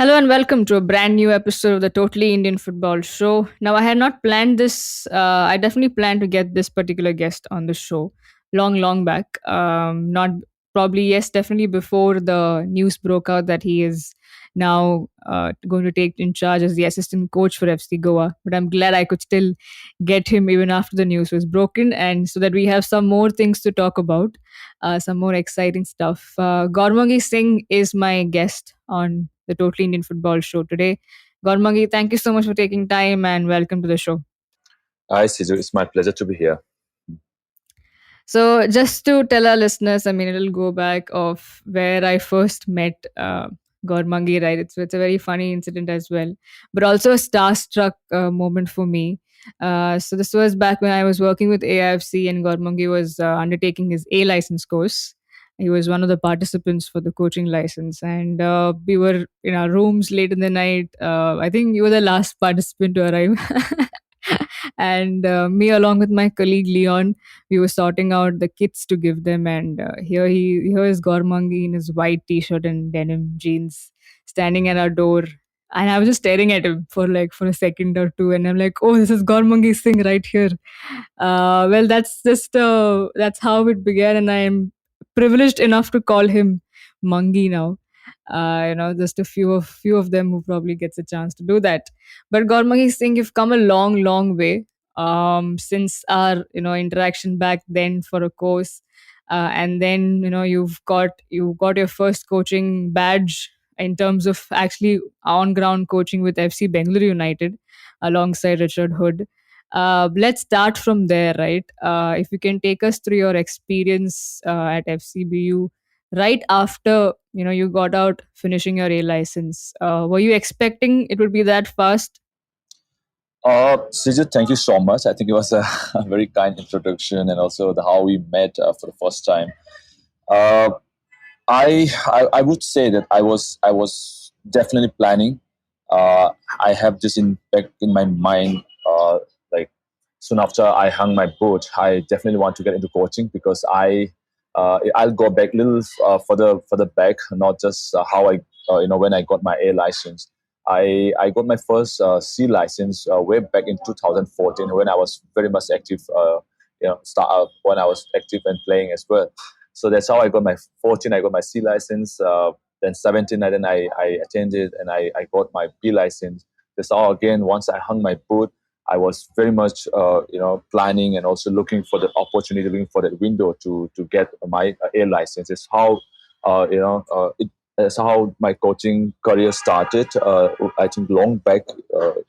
Hello and welcome to a brand new episode of the Totally Indian Football Show. Now, I had not planned this. I definitely planned to get this particular guest on the show long back. Not probably, yes, definitely before the news broke out that he is now going to take in charge as the assistant coach for FC Goa. But I'm glad I could still get him even after the news was broken, and so that we have some more things to talk about, some more exciting stuff. Gouramangi Singh is my guest on the Totally Indian Football Show today. Gouramangi, thank you so much for taking time and welcome to the show. Hi, Siju. It's my pleasure to be here. So, just to tell our listeners, I mean, it'll go back of where I first met Gouramangi, right? It's a very funny incident as well, but also a starstruck moment for me. So, this was back when I was working with AIFC and Gouramangi was undertaking his A license course. He was one of the participants for the coaching license, and we were in our rooms late in the night. I think you were the last participant to arrive. And me, along with my colleague Leon, we were sorting out the kits to give them, and here is Gormangi in his white t-shirt and denim jeans, standing at our door. And I was just staring at him for a second or two, and I'm like, "Oh, this is Gormangi Singh right here." Well, that's how it began, and I am privileged enough to call him Mangi now. Just a few of them who probably gets a chance to do that. But Gormangi Singh, you've come a long way since our interaction back then for a course, and then you got your first coaching badge in terms of actually on ground coaching with FC Bengaluru United alongside Richard Hood. Let's start from there, right? If you can take us through your experience at FCBU right after you got out finishing your A license. Were you expecting it would be that fast? Siju, thank you so much. I think it was a, a very kind introduction and also the how we met for the first time. Uh, I would say that I was definitely planning. Uh, I have this in back in my mind. Like soon after I hung my boot, I definitely want to get into coaching because I'll go back a little further back, not just how I when I got my A license. I got my first C license way back in 2014 when I was very much active. When I was active and playing as well. So that's how I got my 14. I got my C license. Then 17, and then I attended and I got my B license. That's how again. Once I hung my boot, I was very much planning and also looking for the opportunity, looking for that window to get my A license. It's how that's how my coaching career started. I think long back,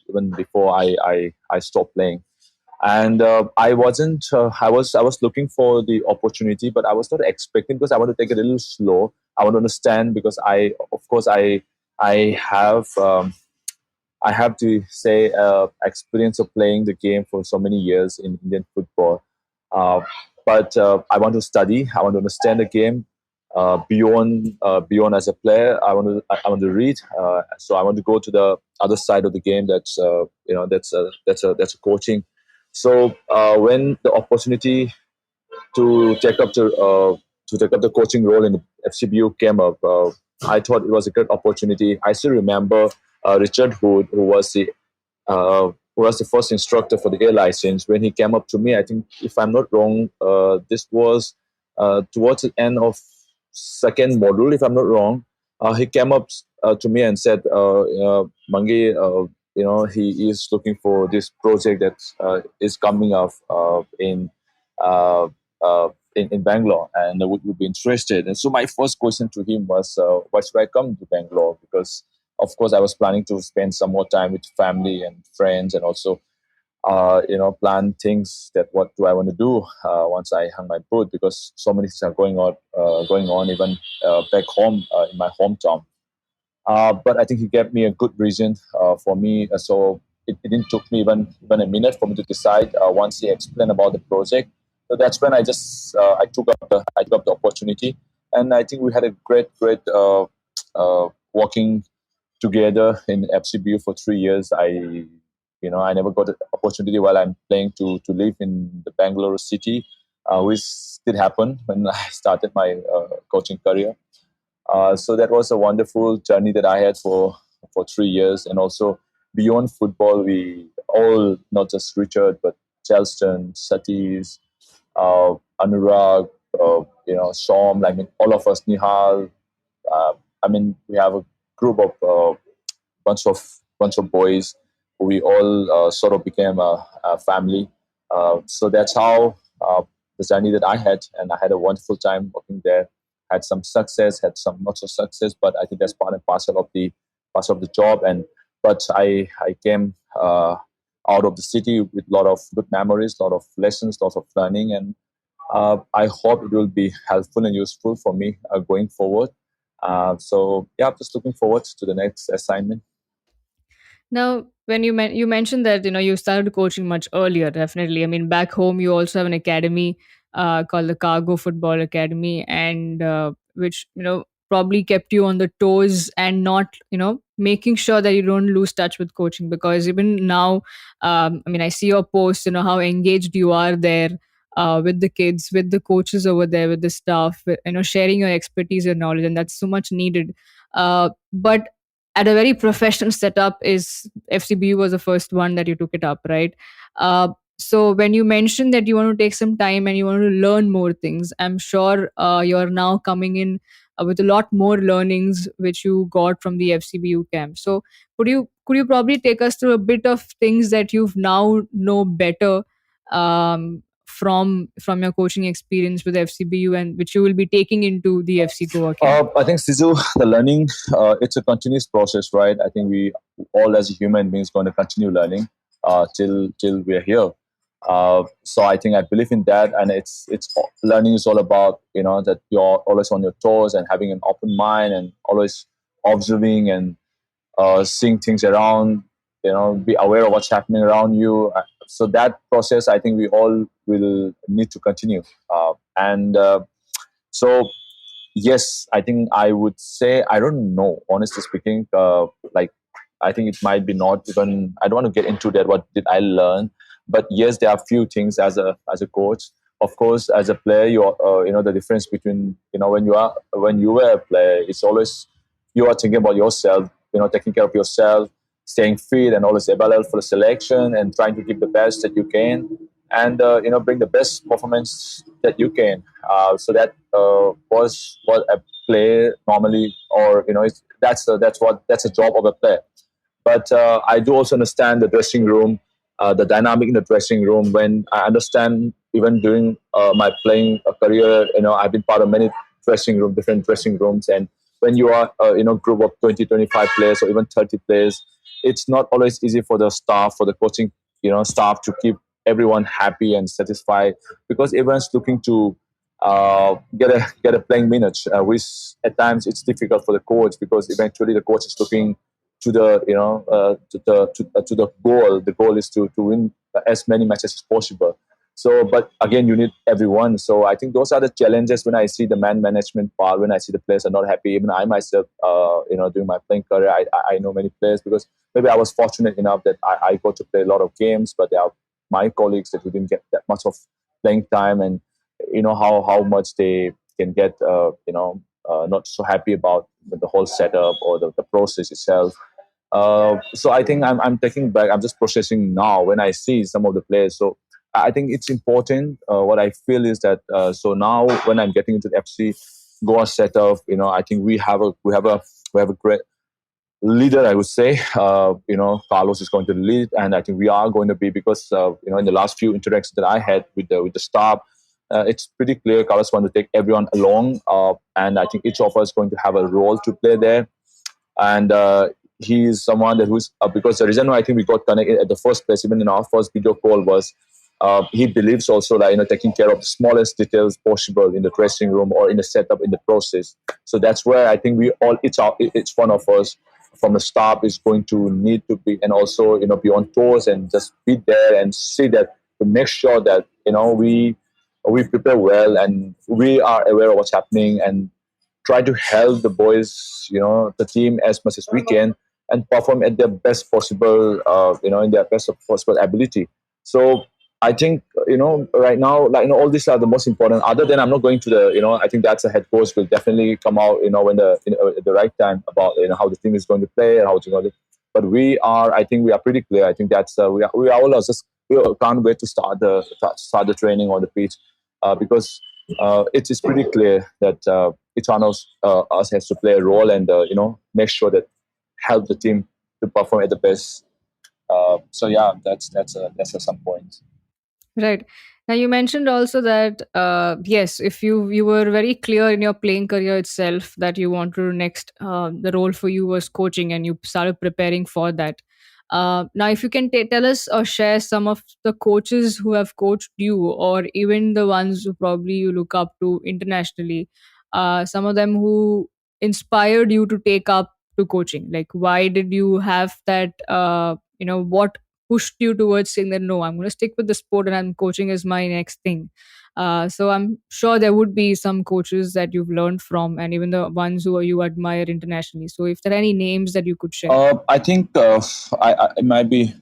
even before I stopped playing. And I wasn't. I was looking for the opportunity, but I was not expecting because I want to take it a little slow. I want to understand because of course, I have. I have to say, experience of playing the game for so many years in Indian football. Uh, but I want to study. I want to understand the game beyond as a player. I want to read. So I want to go to the other side of the game. That's a coaching. So when the opportunity to take up the coaching role in the FCBU came up, I thought it was a great opportunity. I still remember Richard Hood, who was the first instructor for the A license. When he came up to me, I think if I'm not wrong, this was towards the end of second module. If I'm not wrong, he came up to me and said, "Mangi, he is looking for this project that is coming up uh, in Bangalore, and would be interested." And so my first question to him was, "Why should I come to Bangalore?" Because of course I was planning to spend some more time with family and friends, and also plan things that what do I want to do once I hung my boot, because so many things are going on even back home in my hometown. But I think he gave me a good reason for me. So it didn't took me even a minute for me to decide. Once he explained about the project, so that's when I took up the opportunity, and I think we had a great working together in FCBU for 3 years. I never got the opportunity while I'm playing to live in the Bangalore city, which did happen when I started my coaching career. So that was a wonderful journey that I had for for 3 years, and also beyond football, we all, not just Richard, but Chelston, Satish, Anurag, Shom, I mean, all of us, Nihal. Uh, I mean, we have a group of bunch of bunch of boys. We all sort of became a family. So that's how the journey that I had, and I had a wonderful time working there. Had some success, had some not so success, but I think that's part and parcel of the job. And but I came out of the city with a lot of good memories, a lot of lessons, lots of learning, and I hope it will be helpful and useful for me going forward. So yeah, I'm just looking forward to the next assignment. Now, when you mentioned that you started coaching much earlier, definitely. I mean, back home you also have an academy called the Kago Football Academy, and which probably kept you on the toes and not making sure that you don't lose touch with coaching. Because even now, I mean, I see your posts, how engaged you are there. With the kids, with the coaches over there, with the staff, sharing your expertise and knowledge, and that's so much needed. But at a very professional setup is FCBU was the first one that you took it up, right? So when you mentioned that you want to take some time and you want to learn more things, I'm sure you're now coming in with a lot more learnings which you got from the FCBU camp. So could you probably take us through a bit of things that you've now know better from your coaching experience with FCBU and which you will be taking into the FC Goa camp? I think Siju, the learning, it's a continuous process, right? I think we all as a human beings going to continue learning till we're here. So I think I believe in that, and it's learning is all about that you're always on your toes and having an open mind and always observing and seeing things around. Be aware of what's happening around you. So that process, I think we all will need to continue. And so yes, I think I would say I don't know. Honestly speaking, like I think it might be not even. I don't want to get into that. What did I learn? But yes, there are few things as a coach. Of course, as a player, the difference between when you were a player, it's always you are thinking about yourself. Taking care of yourself, staying fit, and always available for the selection, and trying to give the best that you can, and bring the best performance that you can. So that was what a player normally, or that's a job of a player. But I do also understand the dressing room, the dynamic in the dressing room. When I understand, even during my playing career, I've been part of many different dressing rooms. And when you are, group of 20, 25 players, or even 30 players, it's not always easy for the staff, for the coaching, staff to keep everyone happy and satisfied, because everyone's looking to get a playing minutes, which at times it's difficult for the coach, because eventually the coach is looking to the to the goal. The goal is to win as many matches as possible. So, but again, you need everyone. So I think those are the challenges when I see the man management part. When I see the players are not happy, even I myself, during my playing career, I know many players, because maybe I was fortunate enough that I got to play a lot of games, but there are my colleagues that who didn't get that much of playing time, and how much they can get not so happy about the whole setup or the process itself. So I think I'm taking back. I'm just processing now when I see some of the players. So I think it's important. What I feel is that so now when I'm getting into the FC Goa setup, I think we have a great leader. I would say, Carlos is going to lead, and I think we are going to be, because in the last few interactions that I had with the staff, it's pretty clear Carlos want to take everyone along, and I think each of us is going to have a role to play there. And he is someone that who's because the reason why I think we got connected at the first place, even in our first video call, was he believes also that taking care of the smallest details possible in the dressing room or in the setup, in the process. So that's where I think we all each one of us from the staff is going to need to be, and also be on toes and just be there and see that, to make sure that we prepare well and we are aware of what's happening, and try to help the boys, the team, as much as we can, and perform at their best possible, in their best possible ability. So I think right now, like all these are the most important. Other than I'm not going to the I think that's a head coach will definitely come out when the at the right time about how the team is going to play and how it's going to. But I think we are pretty clear. I think that's we are all just we can't wait to start the training on the pitch because it is pretty clear that each one of us has to play a role and make sure that help the team to perform at the best. So yeah, that's some point. Right. Now you mentioned also that yes, if you were very clear in your playing career itself that you want to next the role for you was coaching and you started preparing for that. Now, if you can tell us or share some of the coaches who have coached you, or even the ones who probably you look up to internationally, some of them who inspired you to take up to coaching. Like, why did you have that? What pushed you towards saying that no, I'm going to stick with the sport and I'm coaching is my next thing. So I'm sure there would be some coaches that you've learned from, and even the ones who you admire internationally. So if there are any names that you could share. I think it might be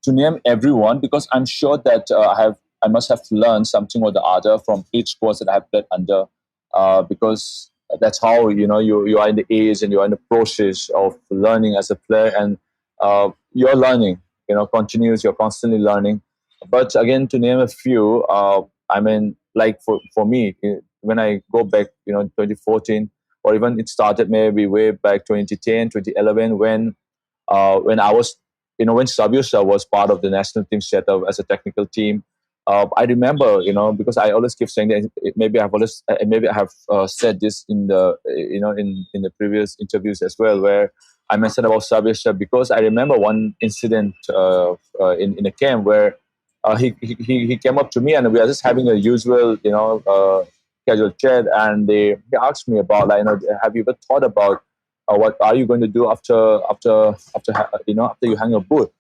to name everyone because I'm sure that I must have learned something or the other from each course that I have played under because that's how you are in the age and you are in the process of learning as a player and you're learning continues you're constantly learning. But again, to name a few, I mean, like for me, when I go back 2014, or even it started maybe way back 2010, 2011, when I was, when Sabiosa was part of the national team setup as a technical team. I remember, because I always keep saying that maybe I have said this in the, in the previous interviews as well, where I mentioned about Sabiosa because I remember one incident in a camp where he came up to me and we were just having a usual, casual chat, and he asked me about, like, have you ever thought about what are you going to do after you hang your boot?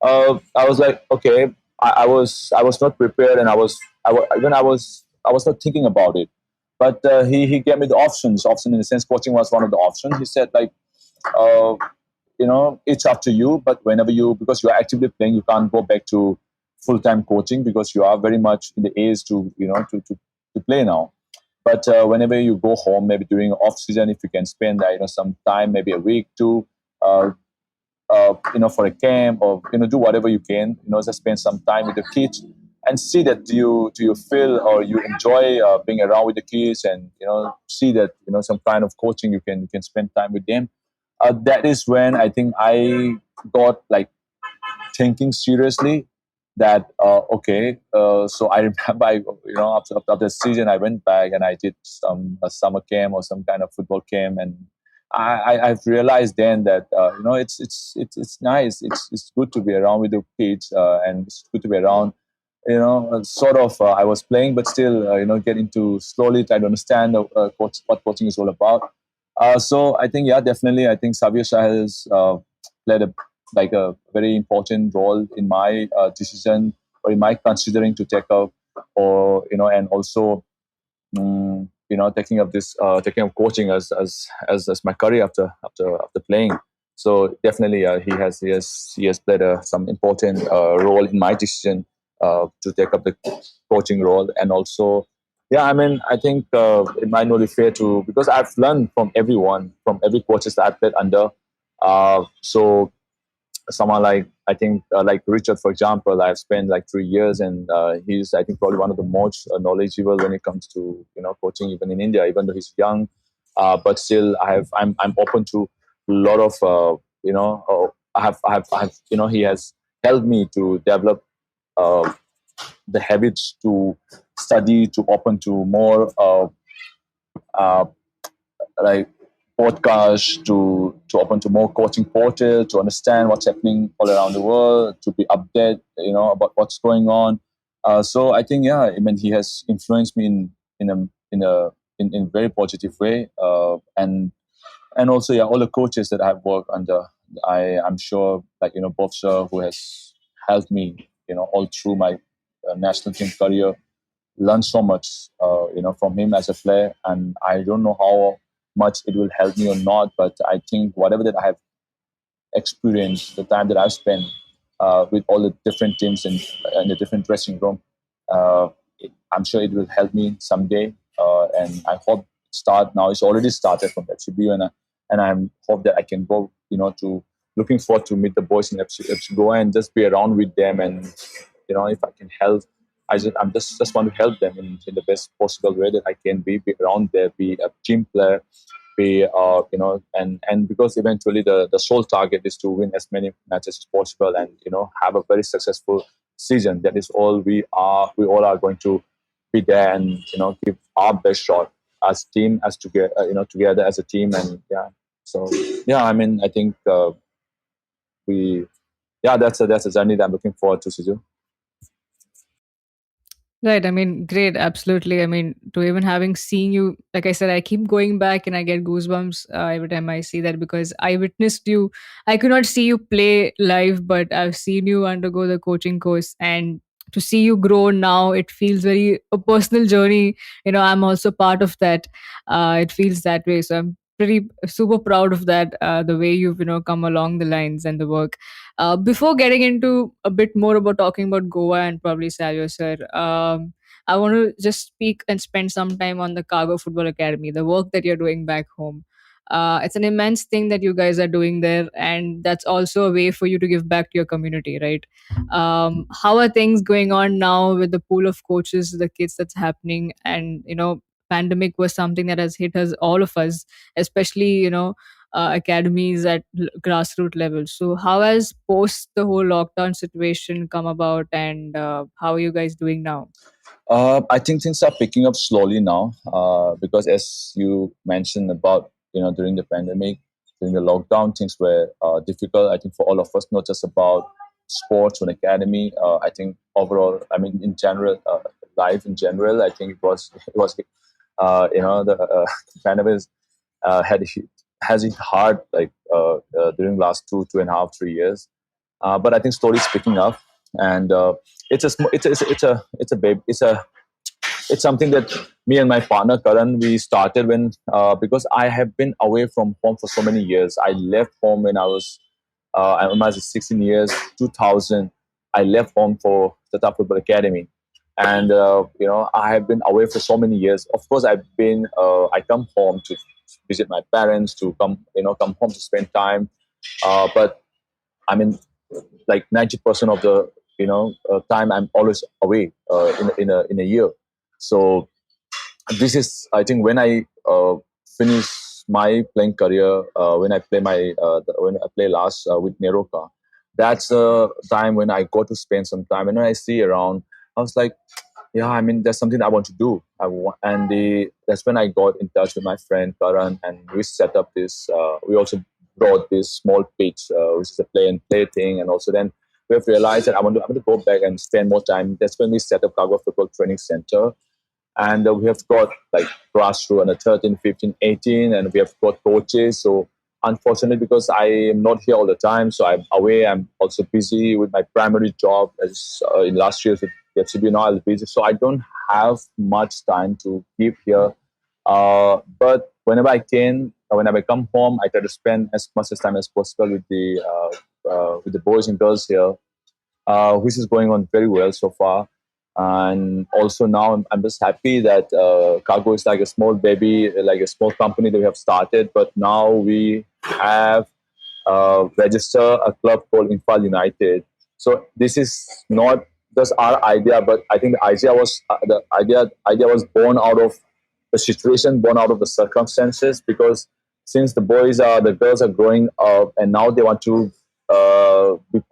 I was like, okay. I was not prepared, and I was not thinking about it. But he gave me the options. Option in the sense, coaching was one of the options. He said, like, uh, it's up to you. But whenever because you are actively playing, you can't go back to full time coaching because you are very much in the age to to play now. But whenever you go home, maybe during off season, if you can spend some time, maybe a week to uh, for a camp, or do whatever you can, just spend some time with the kids and see that do you feel or you enjoy being around with the kids, and see that some kind of coaching you can spend time with them. That is when I think I got like thinking seriously that okay, so I remember after the season I went back and I did some a summer camp or some kind of football camp, and I've realized then that it's nice, it's good to be around with the kids, and it's good to be around, sort of I was playing but still getting to slowly try to understand what coaching is all about. So I think, yeah, definitely, I think Savio Shah has played a very important role in my decision, or in my considering to take up, or and also taking up coaching as my career after playing. So definitely, he has played some important role in my decision to take up the coaching role. And also, yeah, I mean, I think it might not be fair to, because I've learned from everyone, from every coaches that I've played under. So someone like, I think like Richard, for example, I've spent like 3 years, and he's, I think, probably one of the most knowledgeable when it comes to coaching, even in India, even though he's young. But still, I'm open to a lot of he has helped me to develop uh, the habits to study, to open to more uh, like podcasts, to open to more coaching portals, to understand what's happening all around the world, to be updated, about what's going on. So I think, yeah, I mean, he has influenced me in a very positive way, and also, yeah, all the coaches that I've worked under, I'm sure, like, Bob Sir, who has helped me all through my national team career, learn so much, from him as a player. And I don't know how much it will help me or not, but I think whatever that I have experienced, the time that I've spent, with all the different teams in the different dressing room. Uh, I'm sure it will help me someday, and I hope start now. It's already started from FCBU, and I hope that I can go, to looking forward to meet the boys in FC Goa and just be around with them, and if I can help, I'm just want to help them in the best possible way that I can be around there, be a team player, be and because eventually the sole target is to win as many matches as possible and have a very successful season. That is all we all are going to be there and give our best shot as team, as together, together as a team. And yeah, so yeah, I mean, I think we yeah, that's a journey that I'm looking forward to, Siju. Right. I mean, great. Absolutely. I mean, to even having seen you, like I said, I keep going back and I get goosebumps every time I see that because I witnessed you. I could not see you play live, but I've seen you undergo the coaching course. And to see you grow now, it feels very a personal journey. I'm also part of that. It feels that way. So I'm pretty super proud of that, the way you've, come along the lines and the work. Before getting into a bit more about talking about Goa and probably Savio sir, I want to just speak and spend some time on the Kago Football Academy, the work that you're doing back home. It's an immense thing that you guys are doing there, and that's also a way for you to give back to your community, right? How are things going on now with the pool of coaches, the kids that's happening, and pandemic was something that has hit us all of us, especially academies at grassroots level. So, how has post the whole lockdown situation come about, and how are you guys doing now? I think things are picking up slowly now because, as you mentioned about during the pandemic, during the lockdown, things were difficult. I think for all of us, not just about sports or academy. I think overall, I mean, in general, life in general, I think it was the pandemic has it hard like during last 2.5 3 years. But I think slowly it's picking up, and it's a babe. It's something that me and my partner Karan we started when because I have been away from home for so many years. I left home when I was 16 years, 2000. I left home for the Tata Football Academy, and I have been away for so many years. Of course, I come home to visit my parents, to come home to spend time. But I mean, like 90% of the time I'm always away in a year. So this is, I think, when I finish my playing career, when I play last with Neroka, that's a time when I go to spend some time. And when I see around, I was like, yeah, I mean, that's something I want to do. That's when I got in touch with my friend Karan, and we set up this. We also brought this small pitch, which is a play and play thing, and also then we have realized that I want to go back and spend more time. That's when we set up Kago Football Training Center, and we have got like grassroots under 13, 15, 18, and we have got coaches. So unfortunately, because I am not here all the time, so I'm away. I'm also busy with my primary job as in last year with FCB. Now I'm busy, so I don't have much time to keep here. But whenever I can, whenever I come home, I try to spend as much as time as possible with the boys and girls here, which is going on very well so far. And also now I'm just happy that Cargo is like a small baby, like a small company that we have started. But now we have registered a club called Infal United. So this is not just our idea, but I think the idea was born out of the situation, born out of the circumstances. Because since the girls are growing up, and now they want to be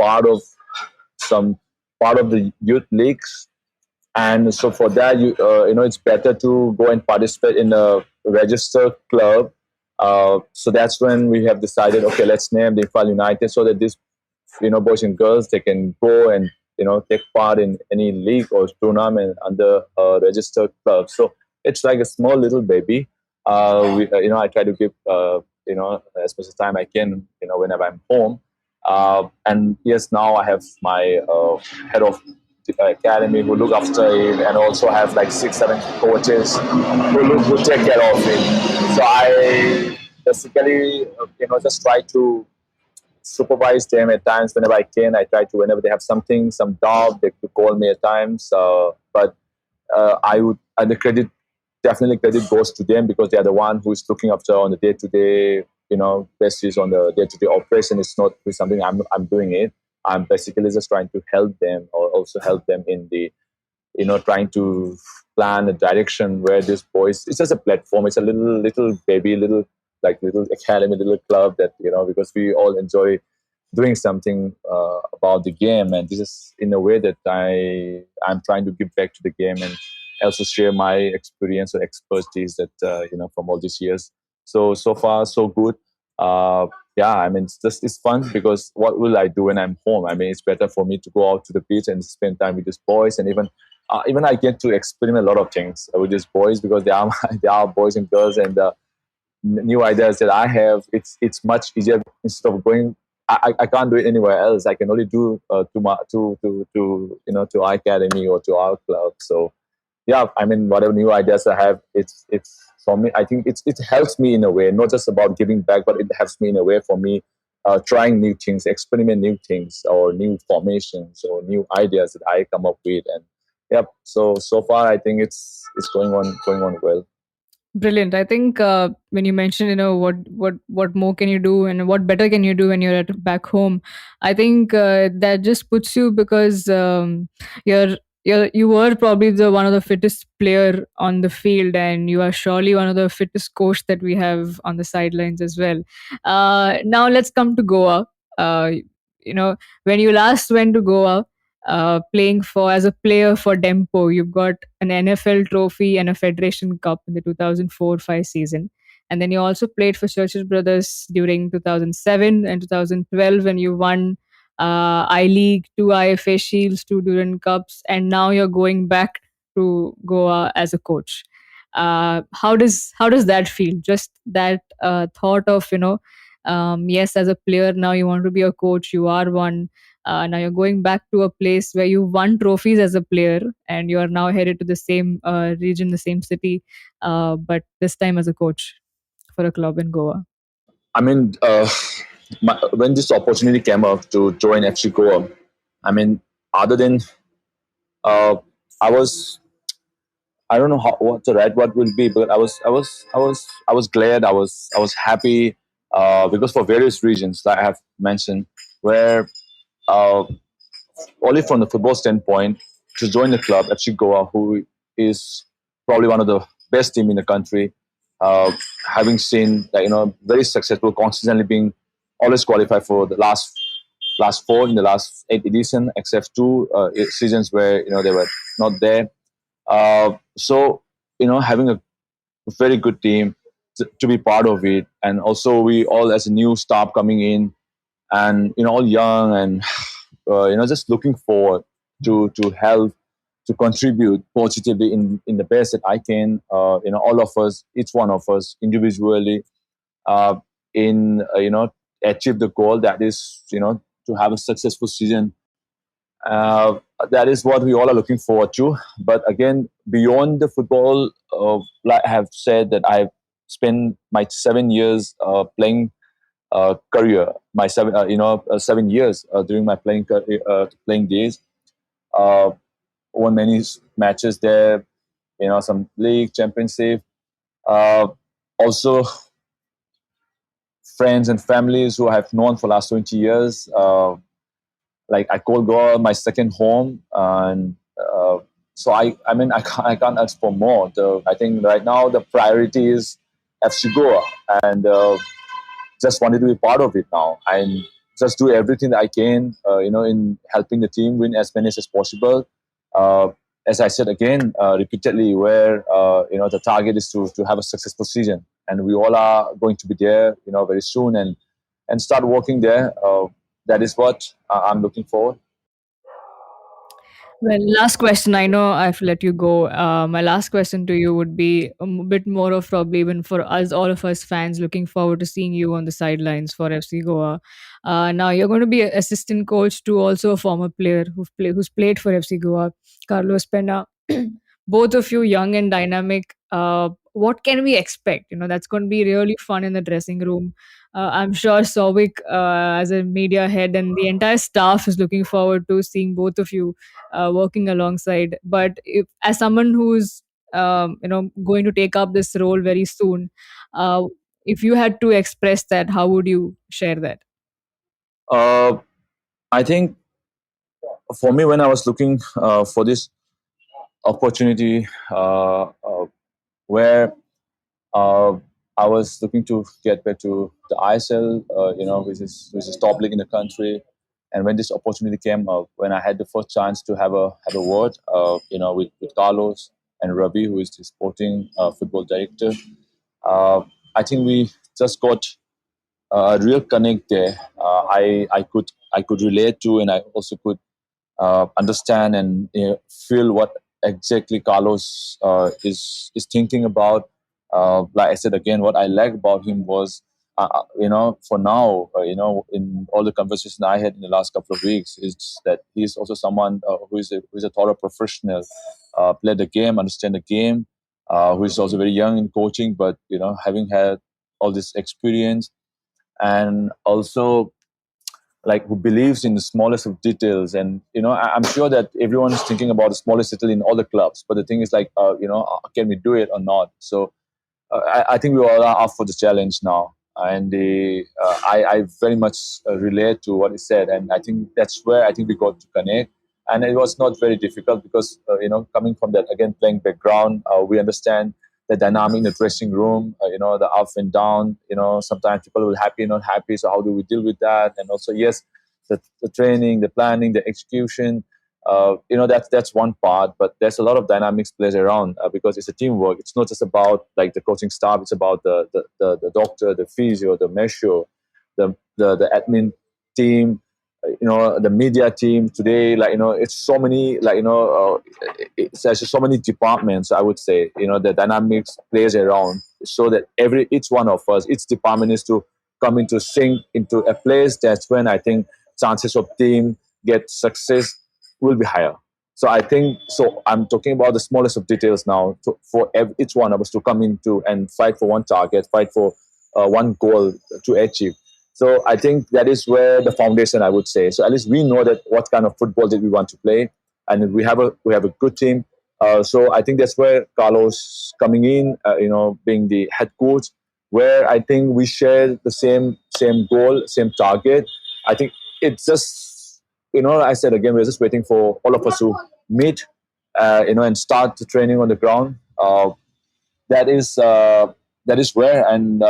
some part of the youth leagues, and so for that it's better to go and participate in a registered club. So that's when we have decided, okay, let's name the Infal United, so that these boys and girls, they can go and take part in any league or tournament under a registered club. So it's like a small little baby. I try to give as much time I can whenever I'm home. And yes, now I have my head of academy who look after it, and also have like 6 7 coaches who take care of it. So I basically just try to supervise them at times whenever I can. I try to whenever they have something, some doubt, they could call me at times. But I would the credit definitely credit goes to them because they are the one who is looking after on the day to day, basis on the day to day operation. It's not something I'm doing it. I'm basically just trying to help them or also help them in the trying to plan a direction where this boys. It's just a platform. It's a little baby, little like little academy, little club that because we all enjoy doing something about the game, and this is in a way that I'm trying to give back to the game and also share my experience or expertise that from all these years. So far so good. uh, yeah, I mean, it's fun because what will I do when I'm home? I mean, it's better for me to go out to the beach and spend time with these boys, and even I get to experiment a lot of things with these boys because they are they are boys and girls, and new ideas that I have, it's much easier instead of going. I can't do it anywhere else. I can only do to our academy or to our club. So yeah, I mean, whatever new ideas I have, it's for me. I think it helps me in a way, not just about giving back, but it helps me in a way for me trying new things, experiment new things, or new formations or new ideas that I come up with, and yep. So far, I think it's going on well. Brilliant. I think when you mentioned, what more can you do and what better can you do when you're at back home, I think that just puts you because you're you were probably the one of the fittest player on the field, and you are surely one of the fittest coach that we have on the sidelines as well. Now let's come to Goa. Uh, when you last went to Goa, playing for as a player for Dempo. You've got an NFL trophy and a Federation Cup in the 2004-5 season. And then you also played for Churchill Brothers during 2007 and 2012 when you won I League, two IFA Shields, two Durand Cups, and now you're going back to Goa as a coach. How does that feel? Just that thought of yes, as a player now you want to be a coach. You are one, now you're going back to a place where you won trophies as a player, and you are now headed to the same region, the same city, but this time as a coach for a club in Goa. I mean, when this opportunity came up to join FC Goa, I mean, other than uh, I was, I don't know what the right word will be, but I was glad. I was happy because for various reasons that I have mentioned, where uh, only from the football standpoint to join the club FC Goa, who is probably one of the best team in the country, uh, having seen that very successful, consistently being always qualified for the last four in the last eight edition, except two seasons where they were not there. So having a very good team to be part of it, and also we all as a new staff coming in, and all young and just looking forward to help to contribute positively in the best that I can. All of us, each one of us individually, uh, in achieve the goal that is to have a successful season. Uh, that is what we all are looking forward to. But again, beyond the football, like I have said that I've spent my 7 years playing career, my 7 years during my playing days. Uh, won many matches there, some league, championship. Uh, Also, friends and families who I've known for the last 20 years. Like I call Goa my second home, and so I mean I can't ask for more. I think right now the priority is FC Goa, and just wanted to be part of it now and just do everything that I can, in helping the team win as many as possible. Uh, as I said again repeatedly, where the target is to have a successful season, and we all are going to be there, very soon, and start working there. That is what I'm looking for. Well, last question. I know I've let you go. My last question to you would be bit more of probably even for us, all of us fans, looking forward to seeing you on the sidelines for FC Goa. Now you're going to be an assistant coach to also a former player who's played for FC Goa, Carlos Pena. Both of you young and dynamic. What can we expect? That's going to be really fun in the dressing room. I'm sure Sovik, as a media head, and the entire staff is looking forward to seeing both of you working alongside. But if, as someone who's going to take up this role very soon, uh, if you had to express that, how would you share that? Uh, I think for me, when I was looking for this opportunity, where uh, I was looking to get back to the ISL, which is top league in the country. And when this opportunity came up, when I had the first chance to have a word, with Carlos and Ravi, who is the sporting football director, uh, I think we just got a real connect there. I could relate to, and I also could understand and feel what exactly Carlos is thinking about. Like I said again, what I like about him was, for now, in all the conversations I had in the last couple of weeks, is that he's also someone who is a thorough professional, play the game, understand the game, who is also very young in coaching, but having had all this experience, and also like who believes in the smallest of details. And I'm sure that everyone is thinking about the smallest detail in all the clubs, but the thing is like, can we do it or not? So I think we all are up for the challenge now, and I very much relate to what he said, and I think that's where I think we got to connect. And it was not very difficult because coming from that again playing background, we understand the dynamic in the dressing room, the up and down. Sometimes people will happy, not happy. So how do we deal with that? And also, yes, the training, the planning, the execution. That's one part, but there's a lot of dynamics plays around, because it's a teamwork. It's not just about like the coaching staff. It's about the doctor, the physio, the measure, the admin team, the media team today. Like it's so many, like it's actually so many departments, I would say. The dynamics plays around, so that each one of us, each department is to come into sync into a place. That's when I think chances of team get success will be higher. So I think, so I'm talking about the smallest of details now, for each one of us to come into and fight for one target, fight for one goal to achieve. So I think that is where the foundation, I would say. So at least we know that what kind of football that we want to play, and we have a good team. So I think that's where Carlos coming in, being the head coach, where I think we share the same goal, same target. I think it's just, I said again, we're just waiting for all of us to meet, and start the training on the ground. That is that is where, and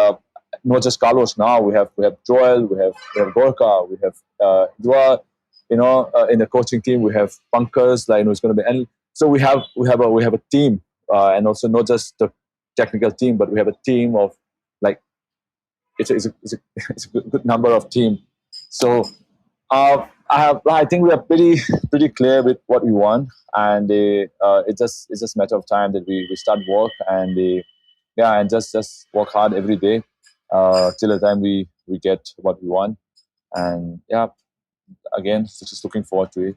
not just Carlos. Now we have Joel, we have Gorka, we have Dua. In the coaching team we have Pankaj. Like it's going to be, and so we have a team, and also not just the technical team, but we have a team of like it's a good number of team. So I think we are pretty clear with what we want, and it's just a matter of time that we start work, and yeah, and just work hard every day, till the time we get what we want. And yeah, again, just looking forward to it.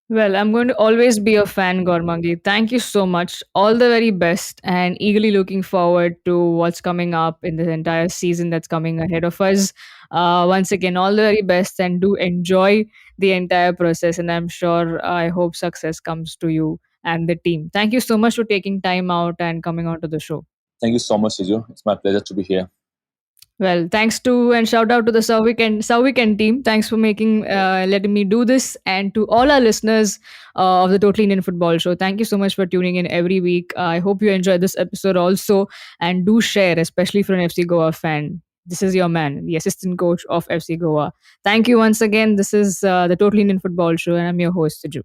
Well, I'm going to always be a fan, Gormangi. Thank you so much. All the very best, and eagerly looking forward to what's coming up in the entire season that's coming ahead of us. Once again, all the very best, and do enjoy the entire process. And I'm sure, I hope success comes to you and the team. Thank you so much for taking time out and coming on to the show. Thank you so much, Siju. It's my pleasure to be here. Well, thanks to and shout out to the South Weekend team. Thanks for making letting me do this, and to all our listeners of the Totally Indian Football Show. Thank you so much for tuning in every week. I hope you enjoyed this episode also, and do share, especially for an FC Goa fan. This is your man, the assistant coach of FC Goa. Thank you once again. This is the Totally Indian Football Show, and I'm your host, Siju.